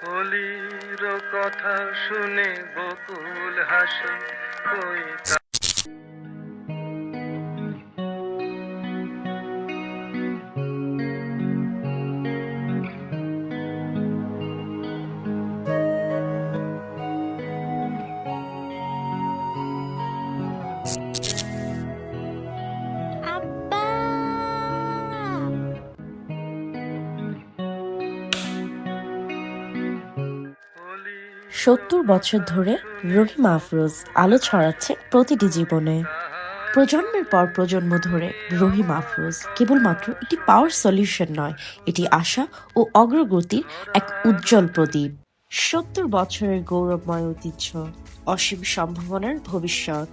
হোলির কথা শুনে বকুল হাসে কই আব্বা! ৭০ বছর ধরে রহিম আফরোজ আলো ছড়াচ্ছে প্রতিটি জীবনে। প্রজন্মের পর প্রজন্ম ধরে রহিম আফরোজ কেবলমাত্র একটি পাওয়ার সলিউশন নয়, এটি আশা ও অগ্রগতির এক উজ্জ্বল প্রদীপ। ৭০ বছরের গৌরবময় ঐতিহ্য, অসীম সম্ভাবনার ভবিষ্যৎ।